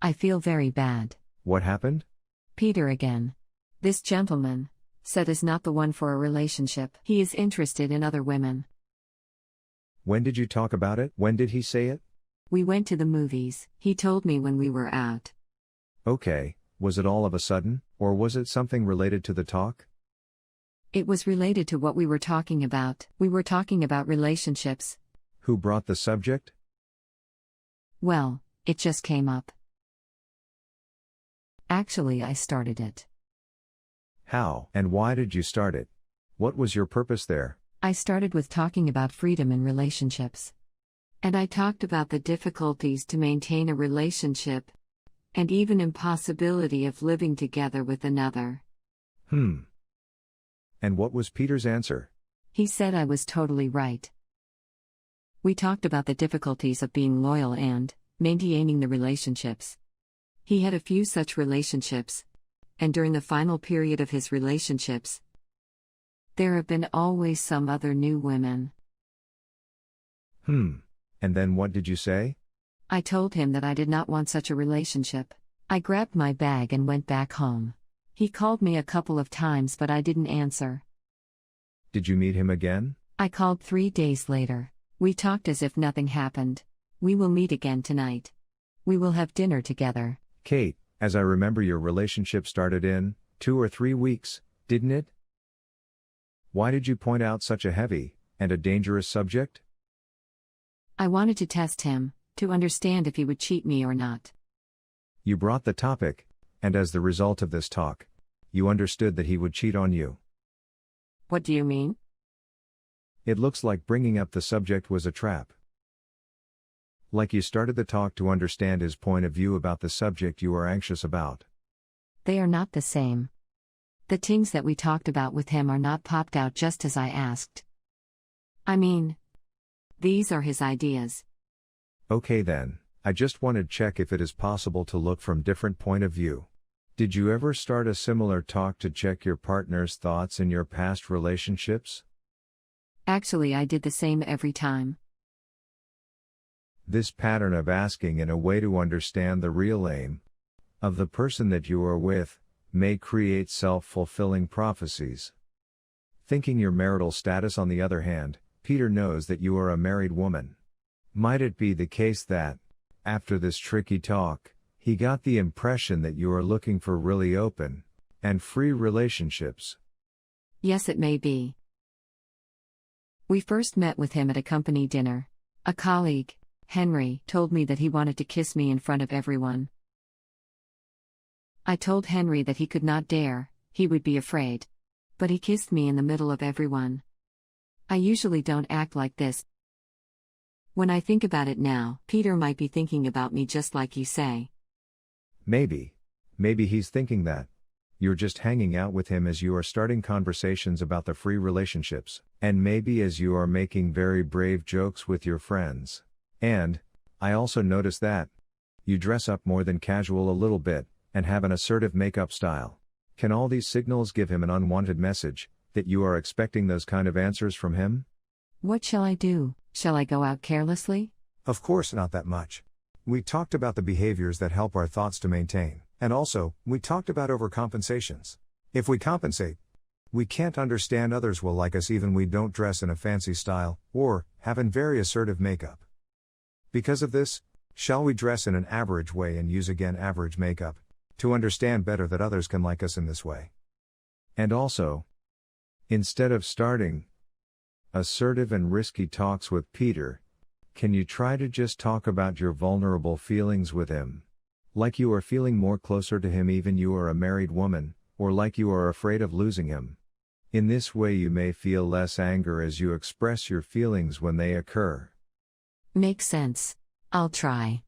I feel very bad. What happened? Peter again. This gentleman said is not the one for a relationship. He is interested in other women. When did you talk about it? When did he say it? We went to the movies. He told me when we were out. Okay, was it all of a sudden, or was it something related to the talk? It was related to what we were talking about. We were talking about relationships. Who brought the subject? Well, it just came up. Actually, I started it. How and why did you start it? What was your purpose there? I started with talking about freedom in relationships. And I talked about the difficulties to maintain a relationship, and even impossibility of living together with another. And what was Peter's answer? He said I was totally right. We talked about the difficulties of being loyal and maintaining the relationships. He had a few such relationships, and during the final period of his relationships, there have been always some other new women. And then what did you say? I told him that I did not want such a relationship. I grabbed my bag and went back home. He called me a couple of times but I didn't answer. Did you meet him again? I called 3 days later. We talked as if nothing happened. We will meet again tonight. We will have dinner together. Kate, as I remember your relationship started in 2 or 3 weeks, didn't it? Why did you point out such a heavy and a dangerous subject? I wanted to test him, to understand if he would cheat me or not. You brought the topic, and as the result of this talk, you understood that he would cheat on you. What do you mean? It looks like bringing up the subject was a trap. Like you started the talk to understand his point of view about the subject you are anxious about. They are not the same. The things that we talked about with him are not popped out just as I asked. I mean, these are his ideas. Okay then, I just wanted to check if it is possible to look from different point of view. Did you ever start a similar talk to check your partner's thoughts in your past relationships? Actually, I did the same every time. This pattern of asking in a way to understand the real aim of the person that you are with may create self-fulfilling prophecies. Thinking your marital status, on the other hand, Peter knows that you are a married woman. Might it be the case that, after this tricky talk, he got the impression that you are looking for really open and free relationships? Yes, it may be. We first met with him at a company dinner. A colleague, Henry, told me that he wanted to kiss me in front of everyone. I told Henry that he could not dare, he would be afraid. But he kissed me in the middle of everyone. I usually don't act like this. When I think about it now, Peter might be thinking about me just like you say. Maybe he's thinking that you're just hanging out with him as you are starting conversations about the free relationships, and maybe as you are making very brave jokes with your friends. And I also noticed that you dress up more than casual a little bit, and have an assertive makeup style. Can all these signals give him an unwanted message, that you are expecting those kind of answers from him? What shall I do? Shall I go out carelessly? Of course not that much. We talked about the behaviors that help our thoughts to maintain, and also, we talked about overcompensations. If we compensate, we can't understand others will like us even we don't dress in a fancy style, or have in very assertive makeup. Because of this, shall we dress in an average way and use again average makeup, to understand better that others can like us in this way? And also, instead of starting assertive and risky talks with Peter, can you try to just talk about your vulnerable feelings with him? Like you are feeling more closer to him even you are a married woman, or like you are afraid of losing him. In this way you may feel less anger as you express your feelings when they occur. Makes sense. I'll try.